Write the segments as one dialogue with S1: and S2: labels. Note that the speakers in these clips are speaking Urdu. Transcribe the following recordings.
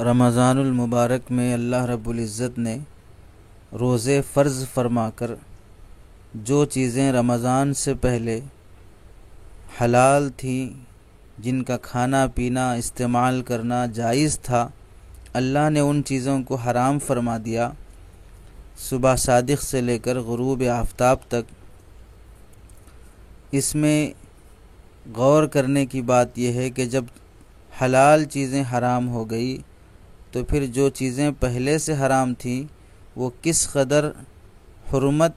S1: رمضان المبارک میں اللہ رب العزت نے روزے فرض فرما کر جو چیزیں رمضان سے پہلے حلال تھیں، جن کا کھانا پینا استعمال کرنا جائز تھا، اللہ نے ان چیزوں کو حرام فرما دیا۔ صبح صادق سے لے کر غروب آفتاب تک۔ اس میں غور کرنے کی بات یہ ہے کہ جب حلال چیزیں حرام ہو گئی تو پھر جو چیزیں پہلے سے حرام تھیں وہ کس قدر حرمت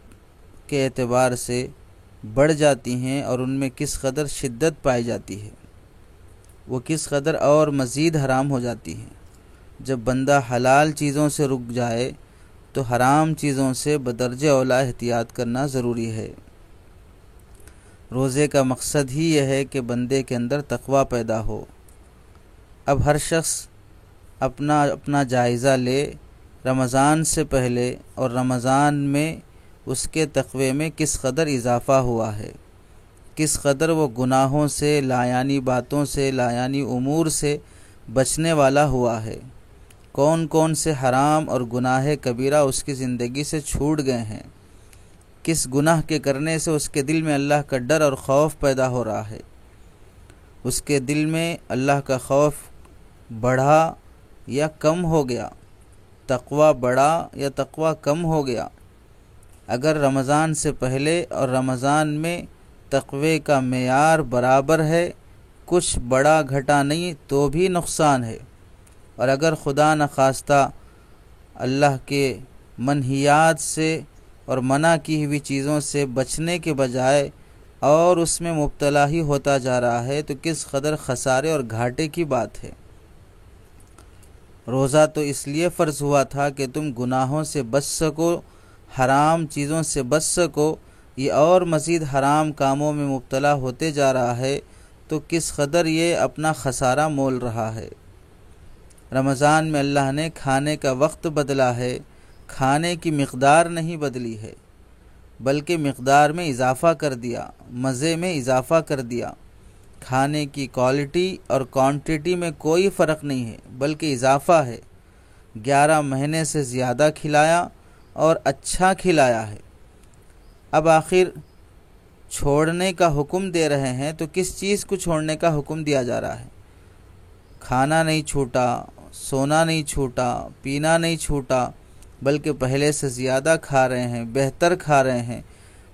S1: کے اعتبار سے بڑھ جاتی ہیں اور ان میں کس قدر شدت پائی جاتی ہے، وہ کس قدر اور مزید حرام ہو جاتی ہیں۔ جب بندہ حلال چیزوں سے رک جائے تو حرام چیزوں سے بدرجہ اولیٰ احتیاط کرنا ضروری ہے۔ روزے کا مقصد ہی یہ ہے کہ بندے کے اندر تقویٰ پیدا ہو۔ اب ہر شخص اپنا جائزہ لے، رمضان سے پہلے اور رمضان میں اس کے تقوی میں کس قدر اضافہ ہوا ہے، کس قدر وہ گناہوں سے، لایانی باتوں سے، لایانی امور سے بچنے والا ہوا ہے، کون کون سے حرام اور گناہ کبیرہ اس کی زندگی سے چھوٹ گئے ہیں، کس گناہ کے کرنے سے اس کے دل میں اللہ کا ڈر اور خوف پیدا ہو رہا ہے، اس کے دل میں اللہ کا خوف بڑھا یا کم ہو گیا، تقویٰ بڑھا یا تقویٰ کم ہو گیا۔ اگر رمضان سے پہلے اور رمضان میں تقوی کا معیار برابر ہے، کچھ بڑا گھٹا نہیں تو بھی نقصان ہے، اور اگر خدا نخواستہ اللہ کے منہیات سے اور منع کی ہوئی چیزوں سے بچنے کے بجائے اور اس میں مبتلا ہی ہوتا جا رہا ہے تو کس قدر خسارے اور گھاٹے کی بات ہے۔ روزہ تو اس لیے فرض ہوا تھا کہ تم گناہوں سے بچ سکو، حرام چیزوں سے بچ سکو، یہ اور مزید حرام کاموں میں مبتلا ہوتے جا رہا ہے تو کس قدر یہ اپنا خسارہ مول رہا ہے۔ رمضان میں اللہ نے کھانے کا وقت بدلا ہے، کھانے کی مقدار نہیں بدلی ہے، بلکہ مقدار میں اضافہ کر دیا، مزے میں اضافہ کر دیا۔ کھانے کی کوالٹی اور کوانٹٹی میں کوئی فرق نہیں ہے بلکہ اضافہ ہے۔ 11 مہینے سے زیادہ کھلایا اور اچھا کھلایا ہے۔ اب آخر چھوڑنے کا حکم دے رہے ہیں تو کس چیز کو چھوڑنے کا حکم دیا جا رہا ہے؟ کھانا نہیں چھوٹا، سونا نہیں چھوٹا، پینا نہیں چھوٹا، بلکہ پہلے سے زیادہ کھا رہے ہیں، بہتر کھا رہے ہیں،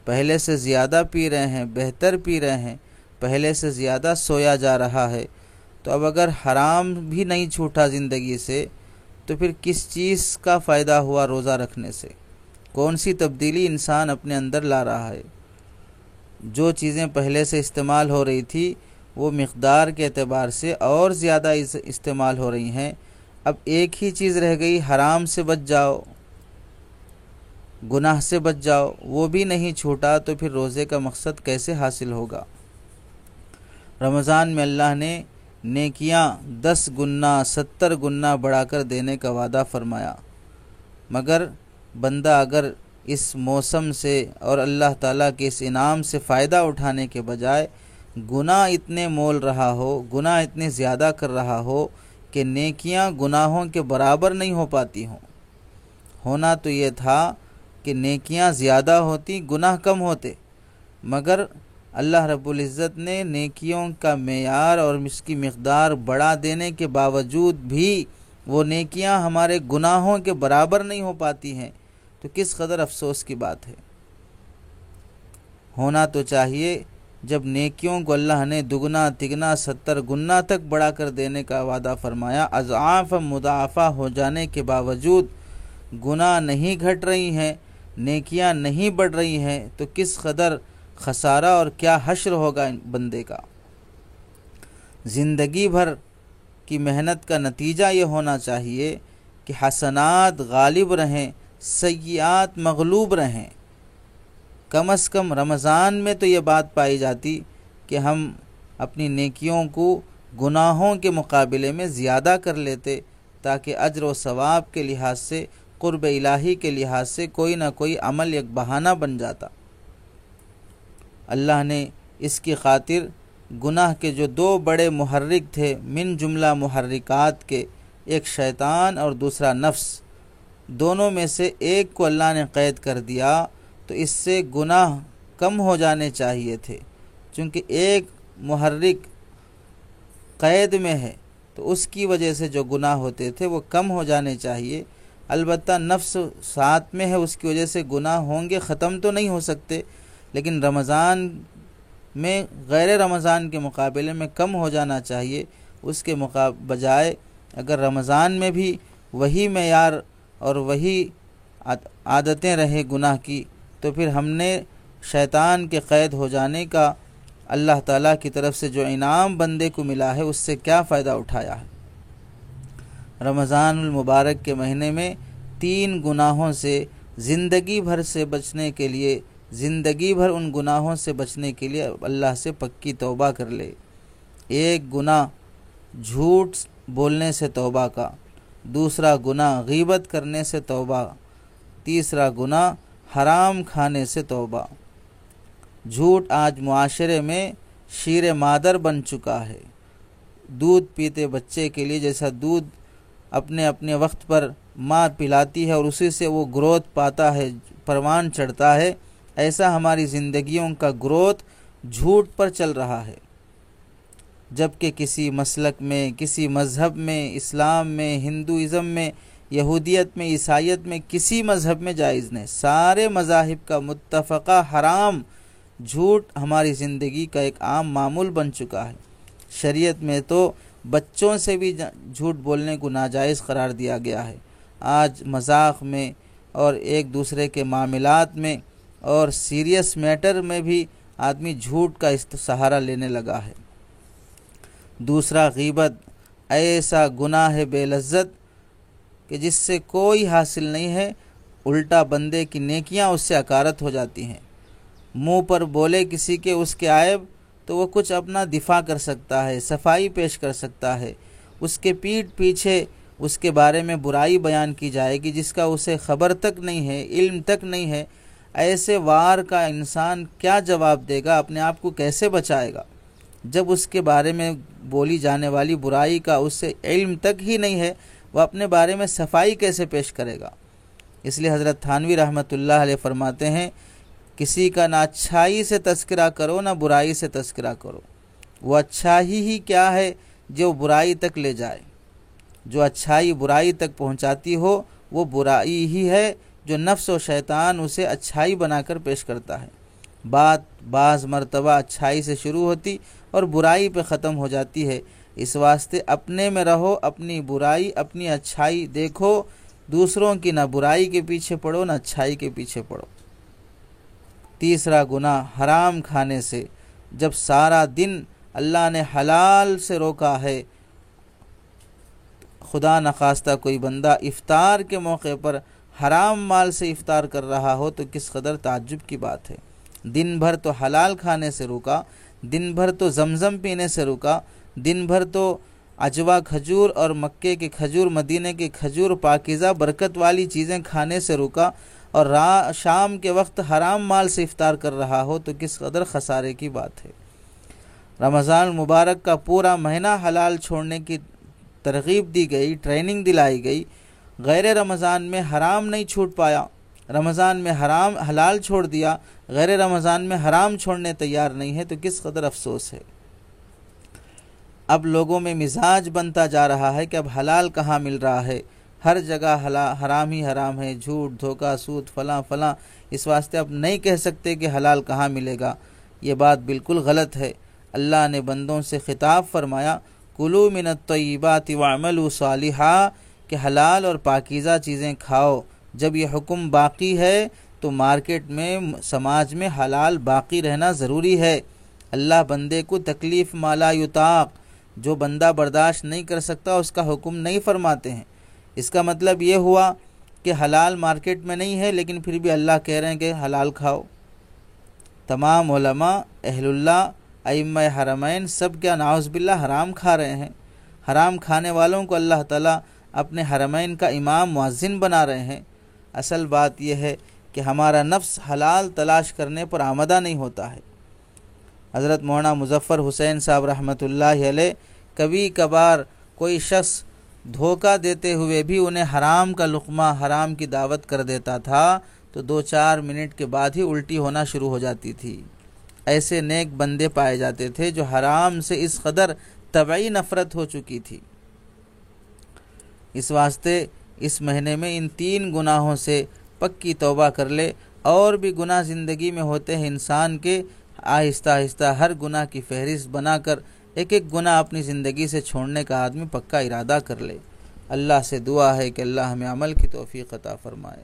S1: پہلے سے زیادہ پی رہے ہیں، بہتر پی رہے ہیں، پہلے سے زیادہ سویا جا رہا ہے۔ تو اب اگر حرام بھی نہیں چھوٹا زندگی سے تو پھر کس چیز کا فائدہ ہوا روزہ رکھنے سے؟ کون سی تبدیلی انسان اپنے اندر لا رہا ہے؟ جو چیزیں پہلے سے استعمال ہو رہی تھی وہ مقدار کے اعتبار سے اور زیادہ استعمال ہو رہی ہیں۔ اب ایک ہی چیز رہ گئی، حرام سے بچ جاؤ، گناہ سے بچ جاؤ، وہ بھی نہیں چھوٹا تو پھر روزے کا مقصد کیسے حاصل ہوگا؟ رمضان میں اللہ نے نیکیاں 10 گنا 70 گنا بڑھا کر دینے کا وعدہ فرمایا، مگر بندہ اگر اس موسم سے اور اللہ تعالیٰ کے اس انعام سے فائدہ اٹھانے کے بجائے گناہ اتنے مول رہا ہو، گناہ اتنے زیادہ کر رہا ہو کہ نیکیاں گناہوں کے برابر نہیں ہو پاتی ہوں۔ ہونا تو یہ تھا کہ نیکیاں زیادہ ہوتی، گناہ کم ہوتے، مگر اللہ رب العزت نے نیکیوں کا معیار اور اس کی مقدار بڑھا دینے کے باوجود بھی وہ نیکیاں ہمارے گناہوں کے برابر نہیں ہو پاتی ہیں تو کس قدر افسوس کی بات ہے۔ ہونا تو چاہیے جب نیکیوں کو اللہ نے دگنا تگنا 70 گنا تک بڑھا کر دینے کا وعدہ فرمایا، اضعاف مضاعفہ ہو جانے کے باوجود گناہ نہیں گھٹ رہی ہیں، نیکیاں نہیں بڑھ رہی ہیں تو کس قدر خسارہ اور کیا حشر ہوگا بندے کا۔ زندگی بھر کی محنت کا نتیجہ یہ ہونا چاہیے کہ حسنات غالب رہیں، سیئات مغلوب رہیں۔ کم از کم رمضان میں تو یہ بات پائی جاتی کہ ہم اپنی نیکیوں کو گناہوں کے مقابلے میں زیادہ کر لیتے تاکہ اجر و ثواب کے لحاظ سے، قرب الہی کے لحاظ سے کوئی نہ کوئی عمل ایک بہانہ بن جاتا۔ اللہ نے اس کی خاطر گناہ کے جو 2 بڑے محرک تھے، من جملہ محرکات کے، ایک شیطان اور دوسرا نفس، دونوں میں سے ایک کو اللہ نے قید کر دیا تو اس سے گناہ کم ہو جانے چاہیے تھے، چونکہ ایک محرک قید میں ہے تو اس کی وجہ سے جو گناہ ہوتے تھے وہ کم ہو جانے چاہیے۔ البتہ نفس ساتھ میں ہے، اس کی وجہ سے گناہ ہوں گے، ختم تو نہیں ہو سکتے، لیکن رمضان میں غیر رمضان کے مقابلے میں کم ہو جانا چاہیے۔ اس کے بجائے اگر رمضان میں بھی وہی معیار اور وہی عادتیں رہے گناہ کی، تو پھر ہم نے شیطان کے قید ہو جانے کا اللہ تعالیٰ کی طرف سے جو انعام بندے کو ملا ہے اس سے کیا فائدہ اٹھایا ہے۔ رمضان المبارک کے مہینے میں 3 گناہوں سے زندگی بھر سے بچنے کے لیے، زندگی بھر ان گناہوں سے بچنے کے لیے اللہ سے پکی توبہ کر لے۔ ایک گناہ جھوٹ بولنے سے توبہ کا، دوسرا گناہ غیبت کرنے سے توبہ، تیسرا گناہ حرام کھانے سے توبہ۔ جھوٹ آج معاشرے میں شیر مادر بن چکا ہے۔ دودھ پیتے بچے کے لیے جیسا دودھ اپنے اپنے وقت پر ماں پلاتی ہے اور اسی سے وہ گروتھ پاتا ہے، پروان چڑھتا ہے، ایسا ہماری زندگیوں کا گروتھ جھوٹ پر چل رہا ہے، جبکہ کسی مسلک میں، کسی مذہب میں، اسلام میں، ہندوازم میں، یہودیت میں، عیسائیت میں، کسی مذہب میں جائز نہیں۔ سارے مذاہب کا متفقہ حرام جھوٹ ہماری زندگی کا ایک عام معمول بن چکا ہے۔ شریعت میں تو بچوں سے بھی جھوٹ بولنے کو ناجائز قرار دیا گیا ہے۔ آج مذاق میں اور ایک دوسرے کے معاملات میں اور سیریس میٹر میں بھی آدمی جھوٹ کا سہارا لینے لگا ہے۔ دوسرا غیبت، ایسا گناہ ہے بے لذت کہ جس سے کوئی حاصل نہیں ہے، الٹا بندے کی نیکیاں اس سے اکارت ہو جاتی ہیں۔ منہ پر بولے کسی کے اس کے عیب تو وہ کچھ اپنا دفاع کر سکتا ہے، صفائی پیش کر سکتا ہے، اس کے پیٹھ پیچھے اس کے بارے میں برائی بیان کی جائے گی جس کا اسے خبر تک نہیں ہے، علم تک نہیں ہے۔ ایسے وار کا انسان کیا جواب دے گا، اپنے آپ کو کیسے بچائے گا جب اس کے بارے میں بولی جانے والی برائی کا اس سے علم تک ہی نہیں ہے، وہ اپنے بارے میں صفائی کیسے پیش کرے گا؟ اس لیے حضرت تھانوی رحمۃ اللہ علیہ فرماتے ہیں، کسی کا نہ اچھائی سے تذکرہ کرو نہ برائی سے تذکرہ کرو۔ وہ اچھائی ہی کیا ہے جو برائی تک لے جائے، جو اچھائی برائی تک پہنچاتی ہو وہ برائی ہی ہے جو نفس و شیطان اسے اچھائی بنا کر پیش کرتا ہے۔ بات بعض مرتبہ اچھائی سے شروع ہوتی اور برائی پہ ختم ہو جاتی ہے، اس واسطے اپنے میں رہو، اپنی برائی اپنی اچھائی دیکھو، دوسروں کی نہ برائی کے پیچھے پڑو نہ اچھائی کے پیچھے پڑو۔ تیسرا گناہ حرام کھانے سے، جب سارا دن اللہ نے حلال سے روکا ہے، خدا نخواستہ کوئی بندہ افطار کے موقع پر حرام مال سے افطار کر رہا ہو تو کس قدر تعجب کی بات ہے۔ دن بھر تو حلال کھانے سے روکا، دن بھر تو زمزم پینے سے روکا، دن بھر تو عجوا کھجور اور مکے کے کھجور، مدینے کے کھجور، پاکیزہ برکت والی چیزیں کھانے سے روکا، اور شام کے وقت حرام مال سے افطار کر رہا ہو تو کس قدر خسارے کی بات ہے۔ رمضان المبارک کا پورا مہینہ حلال چھوڑنے کی ترغیب دی گئی، ٹریننگ دلائی گئی، غیر رمضان میں حرام نہیں چھوٹ پایا، رمضان میں حلال چھوڑ دیا، غیر رمضان میں حرام چھوڑنے تیار نہیں ہے، تو کس قدر افسوس ہے۔ اب لوگوں میں مزاج بنتا جا رہا ہے کہ اب حلال کہاں مل رہا ہے، ہر جگہ حرام ہی حرام ہے، جھوٹ، دھوکہ، سود، فلاں فلاں، اس واسطے اب نہیں کہہ سکتے کہ حلال کہاں ملے گا۔ یہ بات بالکل غلط ہے۔ اللہ نے بندوں سے خطاب فرمایا، کلوا من الطیبات واعملوا صالحا، کہ حلال اور پاکیزہ چیزیں کھاؤ۔ جب یہ حکم باقی ہے تو مارکیٹ میں، سماج میں حلال باقی رہنا ضروری ہے۔ اللہ بندے کو تکلیف ما لا یطاق، جو بندہ برداشت نہیں کر سکتا اس کا حکم نہیں فرماتے ہیں۔ اس کا مطلب یہ ہوا کہ حلال مارکیٹ میں نہیں ہے لیکن پھر بھی اللہ کہہ رہے ہیں کہ حلال کھاؤ۔ تمام علماء، اہل اللہ، ائمہ حرمین سب کیا نعوذ باللہ حرام کھا رہے ہیں۔ حرام کھانے والوں کو اللہ تعالیٰ اپنے حرمین کا امام مؤذن بنا رہے ہیں۔ اصل بات یہ ہے کہ ہمارا نفس حلال تلاش کرنے پر آمدہ نہیں ہوتا ہے۔ حضرت مولانا مظفر حسین صاحب رحمۃ اللہ علیہ، کبھی کبھار کوئی شخص دھوکہ دیتے ہوئے بھی انہیں حرام کا لقمہ، حرام کی دعوت کر دیتا تھا تو 2-4 منٹ کے بعد ہی الٹی ہونا شروع ہو جاتی تھی۔ ایسے نیک بندے پائے جاتے تھے جو حرام سے اس قدر طبعی نفرت ہو چکی تھی۔ اس واسطے اس مہینے میں ان 3 گناہوں سے پکی توبہ کر لے۔ اور بھی گناہ زندگی میں ہوتے ہیں انسان کے، آہستہ آہستہ ہر گناہ کی فہرست بنا کر ایک ایک گناہ اپنی زندگی سے چھوڑنے کا آدمی پکا ارادہ کر لے۔ اللہ سے دعا ہے کہ اللہ ہمیں عمل کی توفیق عطا فرمائے۔